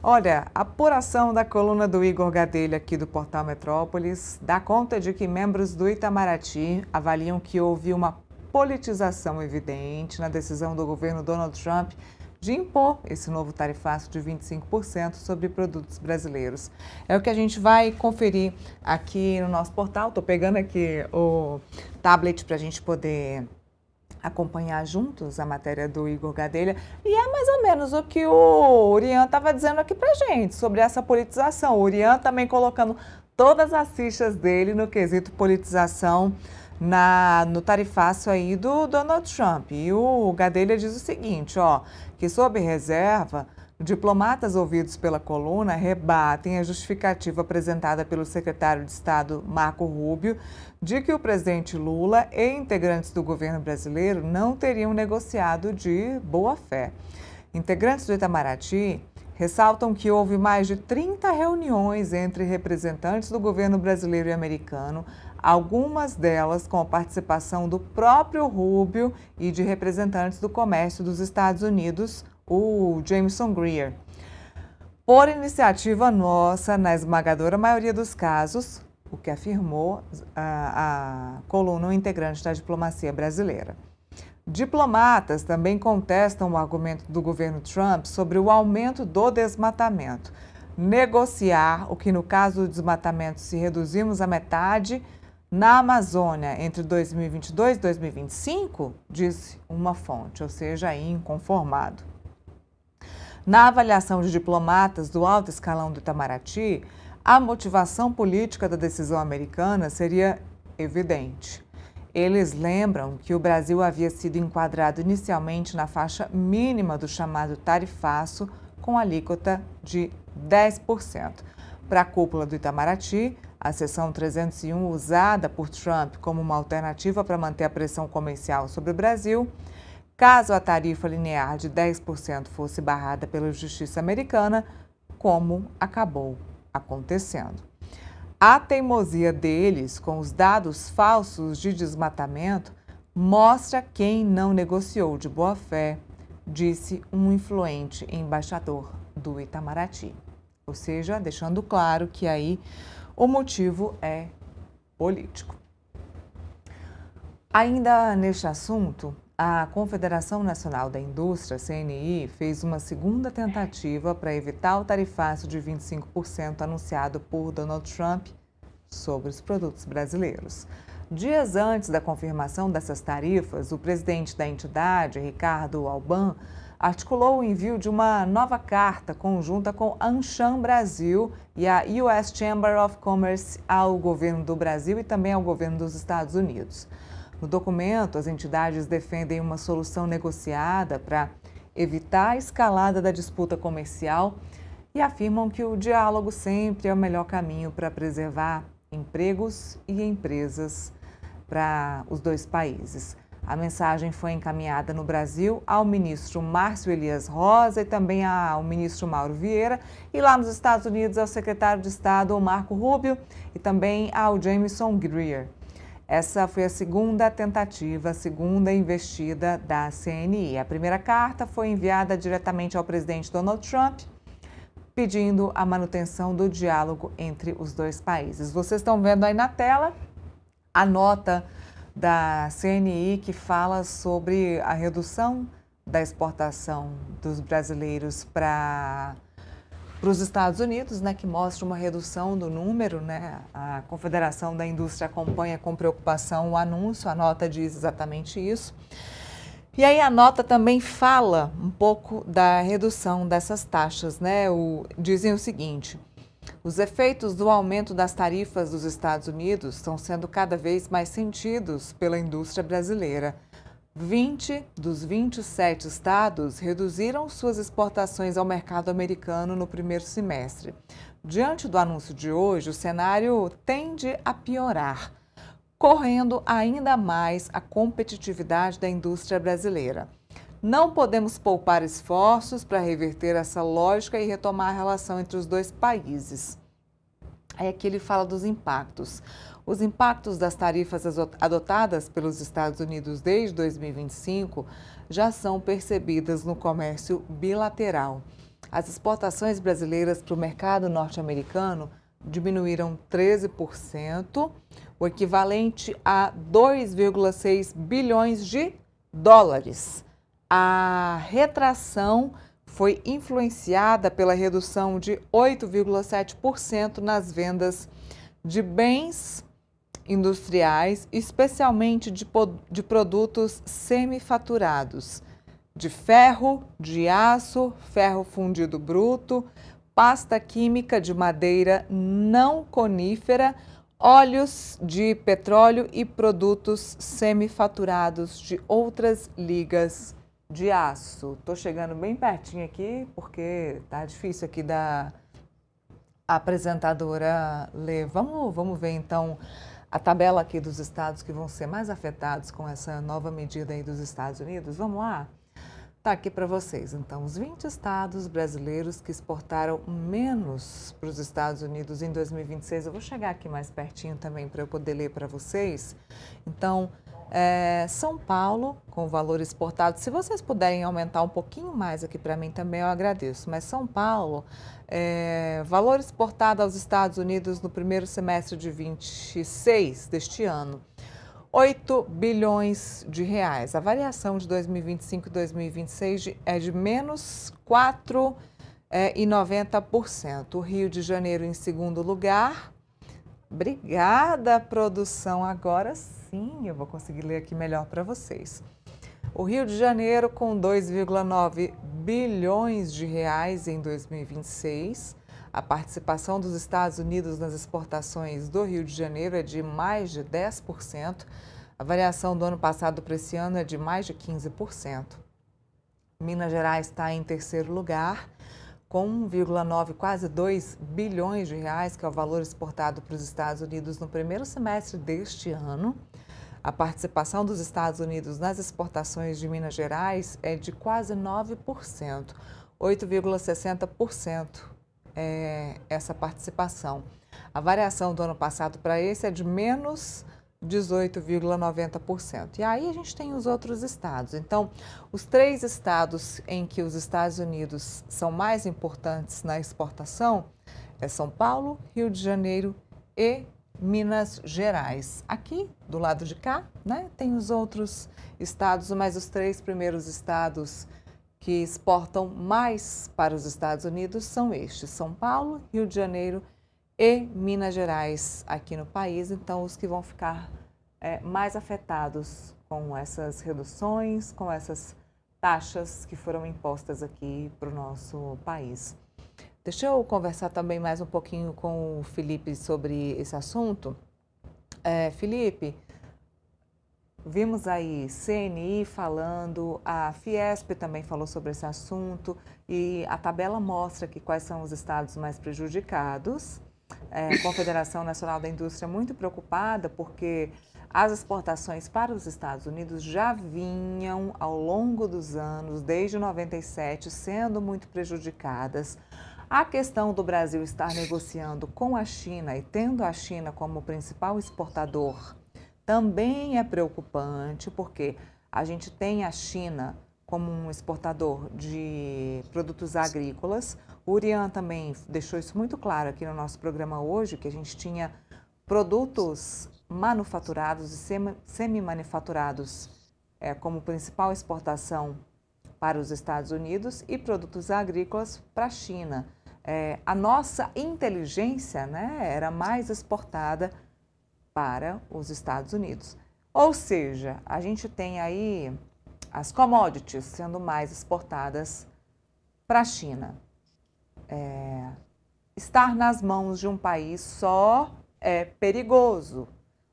Olha, a apuração da coluna do Igor Gadelha aqui do Portal Metrópolis dá conta de que membros do Itamaraty avaliam que houve uma politização evidente na decisão do governo Donald Trump de impor esse novo tarifaço de 25% sobre produtos brasileiros. É o que a gente vai conferir aqui no nosso portal. Estou pegando aqui o tablet para a gente poder acompanhar juntos a matéria do Igor Gadelha, e é mais ou menos o que o Urian estava dizendo aqui pra gente sobre essa politização. O Urian também colocando todas as fichas dele no quesito politização no tarifaço aí do Donald Trump. E o Gadelha diz o seguinte, ó, que sob reserva, diplomatas ouvidos pela coluna rebatem a justificativa apresentada pelo secretário de Estado Marco Rubio de que o presidente Lula e integrantes do governo brasileiro não teriam negociado de boa fé. Integrantes do Itamaraty ressaltam que houve mais de 30 reuniões entre representantes do governo brasileiro e americano, algumas delas com a participação do próprio Rubio e de representantes do comércio dos Estados Unidos, o Jamieson Greer. Por iniciativa nossa, na esmagadora maioria dos casos, o que afirmou a coluna um integrante da diplomacia brasileira. Diplomatas também contestam o argumento do governo Trump sobre o aumento do desmatamento. Negociar o que, no caso do desmatamento, se reduzimos à metade na Amazônia entre 2022 e 2025, disse uma fonte, ou seja, inconformado. Na avaliação de diplomatas do alto escalão do Itamaraty, a motivação política da decisão americana seria evidente. Eles lembram que o Brasil havia sido enquadrado inicialmente na faixa mínima do chamado tarifaço, com alíquota de 10%. Para a cúpula do Itamaraty, a seção 301, usada por Trump como uma alternativa para manter a pressão comercial sobre o Brasil, caso a tarifa linear de 10% fosse barrada pela justiça americana, como acabou acontecendo. A teimosia deles com os dados falsos de desmatamento mostra quem não negociou de boa fé, disse um influente embaixador do Itamaraty. Ou seja, deixando claro que aí o motivo é político. Ainda neste assunto, a Confederação Nacional da Indústria, CNI, fez uma segunda tentativa para evitar o tarifaço de 25% anunciado por Donald Trump sobre os produtos brasileiros. Dias antes da confirmação dessas tarifas, o presidente da entidade, Ricardo Alban, articulou o envio de uma nova carta conjunta com a Anshan Brasil e a US Chamber of Commerce ao governo do Brasil e também ao governo dos Estados Unidos. No documento, as entidades defendem uma solução negociada para evitar a escalada da disputa comercial e afirmam que o diálogo sempre é o melhor caminho para preservar empregos e empresas para os dois países. A mensagem foi encaminhada no Brasil ao ministro Márcio Elias Rosa e também ao ministro Mauro Vieira, e lá nos Estados Unidos ao secretário de Estado Marco Rubio e também ao Jamieson Greer. Essa foi a segunda tentativa, a segunda investida da CNI. A primeira carta foi enviada diretamente ao presidente Donald Trump, pedindo a manutenção do diálogo entre os dois países. Vocês estão vendo aí na tela a nota da CNI que fala sobre a redução da exportação dos brasileiros para os Estados Unidos, né, que mostra uma redução do número, né? A Confederação da Indústria acompanha com preocupação o anúncio, a nota diz exatamente isso. E aí a nota também fala um pouco da redução dessas taxas, né? Dizem o seguinte: os efeitos do aumento das tarifas dos Estados Unidos estão sendo cada vez mais sentidos pela indústria brasileira. 20 dos 27 estados reduziram suas exportações ao mercado americano no primeiro semestre. Diante do anúncio de hoje, o cenário tende a piorar, correndo ainda mais a competitividade da indústria brasileira. Não podemos poupar esforços para reverter essa lógica e retomar a relação entre os dois países. Aí aqui ele fala dos impactos. Os impactos das tarifas adotadas pelos Estados Unidos desde 2025 já são percebidas no comércio bilateral. As exportações brasileiras para o mercado norte-americano diminuíram 13%, o equivalente a 2,6 bilhões de dólares. A retração foi influenciada pela redução de 8,7% nas vendas de bens industriais, especialmente de produtos semifaturados, de ferro, de aço, ferro fundido bruto, pasta química de madeira não conífera, óleos de petróleo e produtos semifaturados de outras ligas de aço. Estou chegando bem pertinho aqui porque tá difícil aqui da apresentadora ler. Vamos ver então a tabela aqui dos estados que vão ser mais afetados com essa nova medida aí dos Estados Unidos. Vamos lá? Tá aqui para vocês, então, os 20 estados brasileiros que exportaram menos para os Estados Unidos em 2026. Eu vou chegar aqui mais pertinho também para eu poder ler para vocês. Então, São Paulo, com o valor exportado, se vocês puderem aumentar um pouquinho mais aqui para mim também, eu agradeço. Mas São Paulo, valor exportado aos Estados Unidos no primeiro semestre de 26 deste ano, 8 bilhões de reais. A variação de 2025 e 2026 é de menos 4,90%. O Rio de Janeiro em segundo lugar. Obrigada, produção. Agora sim, eu vou conseguir ler aqui melhor para vocês. O Rio de Janeiro com 2,9 bilhões de reais em 2026. A participação dos Estados Unidos nas exportações do Rio de Janeiro é de mais de 10%. A variação do ano passado para esse ano é de mais de 15%. Minas Gerais está em terceiro lugar, com 1,9, quase 2 bilhões de reais, que é o valor exportado para os Estados Unidos no primeiro semestre deste ano. A participação dos Estados Unidos nas exportações de Minas Gerais é de quase 9%, 8,60%. Essa participação. A variação do ano passado para esse é de menos 18,90%. E aí a gente tem os outros estados. Então, os 3 estados em que os Estados Unidos são mais importantes na exportação é São Paulo, Rio de Janeiro e Minas Gerais. Aqui, do lado de cá, né, tem os outros estados, mas os 3 primeiros estados que exportam mais para os Estados Unidos são estes: São Paulo, Rio de Janeiro e Minas Gerais aqui no país. Então, os que vão ficar mais afetados com essas reduções, com essas taxas que foram impostas aqui para o nosso país. Deixa eu conversar também mais um pouquinho com o Felipe sobre esse assunto. Felipe, vimos aí CNI falando, a Fiesp também falou sobre esse assunto e a tabela mostra aqui quais são os estados mais prejudicados. A Confederação Nacional da Indústria muito preocupada porque as exportações para os Estados Unidos já vinham ao longo dos anos, desde 97, sendo muito prejudicadas. A questão do Brasil estar negociando com a China e tendo a China como principal exportador também é preocupante, porque a gente tem a China como um exportador de produtos agrícolas. O Urian também deixou isso muito claro aqui no nosso programa hoje, que a gente tinha produtos manufaturados e semi-manufaturados como principal exportação para os Estados Unidos e produtos agrícolas para a China. A nossa inteligência, né, era mais exportada para os Estados Unidos. Ou seja, a gente tem aí as commodities sendo mais exportadas para a China. Estar nas mãos de um país só é perigoso.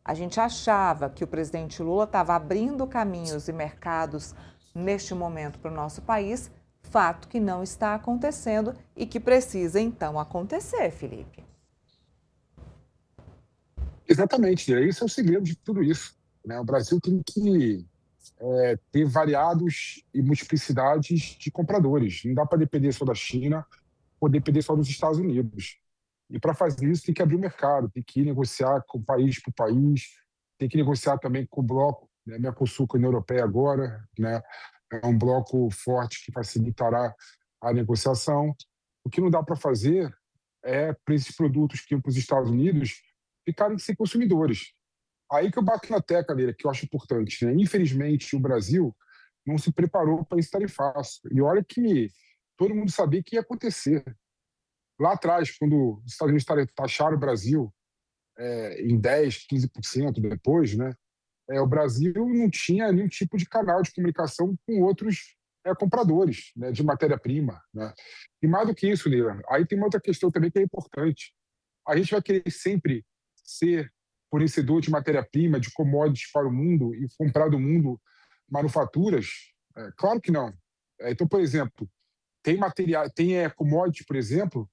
A gente achava que o presidente Lula estava abrindo caminhos e mercados neste momento para o nosso país, fato que não está acontecendo e que precisa então acontecer, Felipe. Exatamente, esse é o segredo de tudo isso, né? O Brasil tem que ter variados e multiplicidades de compradores. Não dá para depender só da China ou depender só dos Estados Unidos. E para fazer isso tem que abrir o mercado, tem que negociar com país por país, tem que negociar também com o bloco, né? Mercosul com a União Europeia agora, né? É um bloco forte que facilitará a negociação. O que não dá para fazer é para esses produtos que iam para os Estados Unidos ficarem sem consumidores. Aí que eu bato na tecla dele, que eu acho importante, né? Infelizmente, o Brasil não se preparou para esse tarifaço. E olha que todo mundo sabia que ia acontecer. Lá atrás, quando os Estados Unidos taxaram o Brasil em 10%, 15% depois, né? O Brasil não tinha nenhum tipo de canal de comunicação com outros compradores, né, de matéria-prima. Né? E mais do que isso, Nila, aí tem uma outra questão também que é importante. A gente vai querer sempre ser fornecedor de matéria-prima, de commodities para o mundo e comprar do mundo manufaturas? Claro que não. Então, por exemplo, tem material, tem commodity, por exemplo,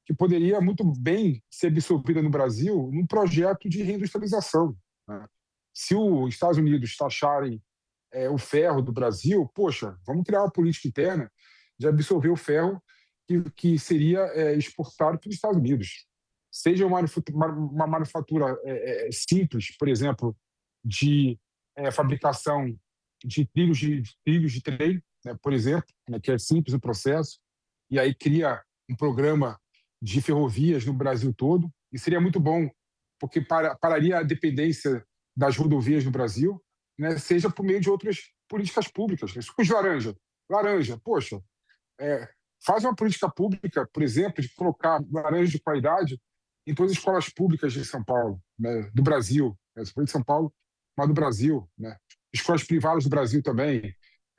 que poderia muito bem ser absorvida no Brasil num projeto de reindustrialização. Né? Se os Estados Unidos taxarem o ferro do Brasil, poxa, vamos criar uma política interna de absorver o ferro que seria exportado pelos Estados Unidos. Seja uma manufatura simples, por exemplo, de fabricação de trilhos de trem, né, por exemplo, né, que é simples o processo, e aí cria um programa de ferrovias no Brasil todo, e seria muito bom, porque pararia a dependência das rodovias no Brasil, né, seja por meio de outras políticas públicas. Suco de laranja, poxa, faz uma política pública, por exemplo, de colocar laranja de qualidade em todas as escolas públicas de São Paulo, né, do Brasil, de São Paulo, mas do Brasil, né, escolas privadas do Brasil também.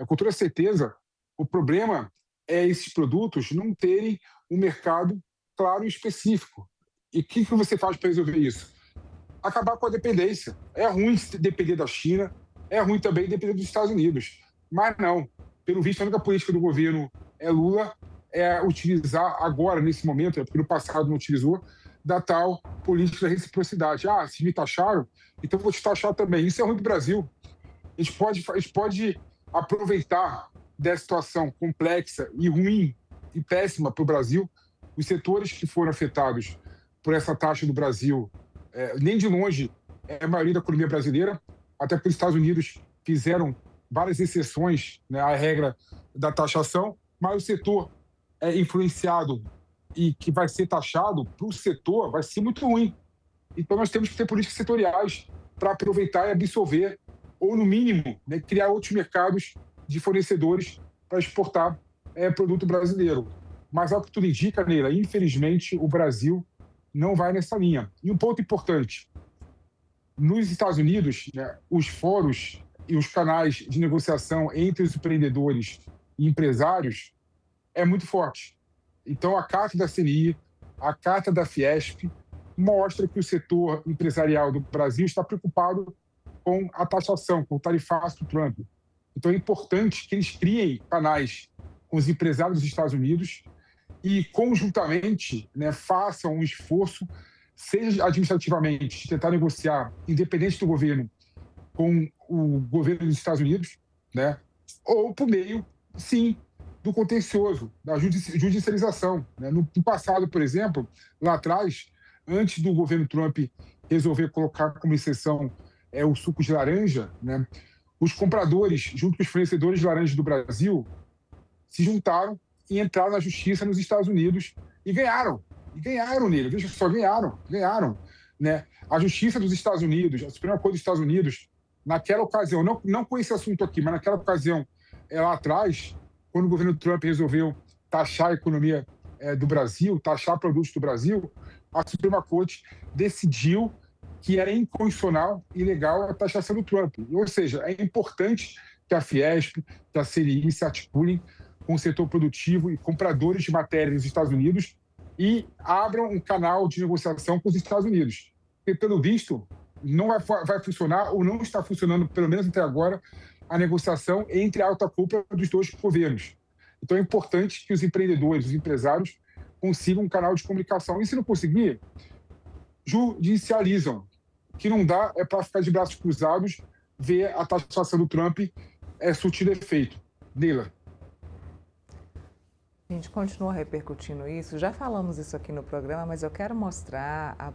Com toda certeza, o problema é esses produtos não terem um mercado claro e específico. E o que você faz para resolver isso? Acabar com a dependência. É ruim depender da China, é ruim também depender dos Estados Unidos. Mas não. Pelo visto, a única política do governo Lula é utilizar agora, nesse momento, porque no passado não utilizou, da tal política da reciprocidade. Se me taxaram, então vou te taxar também. Isso é ruim para o Brasil. A gente pode aproveitar dessa situação complexa e ruim e péssima para o Brasil. Os setores que foram afetados por essa taxa do Brasil, nem de longe é a maioria da economia brasileira, até porque os Estados Unidos fizeram várias exceções, né, à regra da taxação, mas o setor influenciado e que vai ser taxado para o setor vai ser muito ruim. Então nós temos que ter políticas setoriais para aproveitar e absorver, ou no mínimo, né, criar outros mercados de fornecedores para exportar produto brasileiro. Mas, ao que tudo indica, Neila, infelizmente, o Brasil não vai nessa linha. E um ponto importante, nos Estados Unidos, né, os fóruns e os canais de negociação entre os empreendedores e empresários é muito forte. Então, a carta da CNI, a carta da Fiesp, mostra que o setor empresarial do Brasil está preocupado com a taxação, com o tarifaço do Trump. Então, é importante que eles criem canais com os empresários dos Estados Unidos e, conjuntamente, né, façam um esforço, seja administrativamente, de tentar negociar, independente do governo, com o governo dos Estados Unidos, né, ou por meio, sim, do contencioso, da judicialização. Né? No passado, por exemplo, lá atrás, antes do governo Trump resolver colocar como exceção o suco de laranja, né, os compradores, junto com os fornecedores de laranja do Brasil, se juntaram e entraram na justiça nos Estados Unidos e ganharam. E ganharam nele, veja só, ganharam. Né? A justiça dos Estados Unidos, a Suprema Corte dos Estados Unidos, naquela ocasião, não com esse assunto aqui, mas naquela ocasião, lá atrás, quando o governo Trump resolveu taxar a economia do Brasil, taxar produtos do Brasil, a Suprema Corte decidiu que era inconstitucional e ilegal a taxação do Trump. Ou seja, é importante que a Fiesp, que a CNI se articulem com o setor produtivo e compradores de matéria nos Estados Unidos e abram um canal de negociação com os Estados Unidos. Porque, pelo visto, não vai funcionar, ou não está funcionando, pelo menos até agora, a negociação entre a alta cúpula dos dois governos. Então, é importante que os empreendedores, os empresários, consigam um canal de comunicação. E, se não conseguir, judicializam. O que não dá é para ficar de braços cruzados, ver a taxação do Trump surtir efeito. Neila. A gente continua repercutindo isso. Já falamos isso aqui no programa, mas eu quero mostrar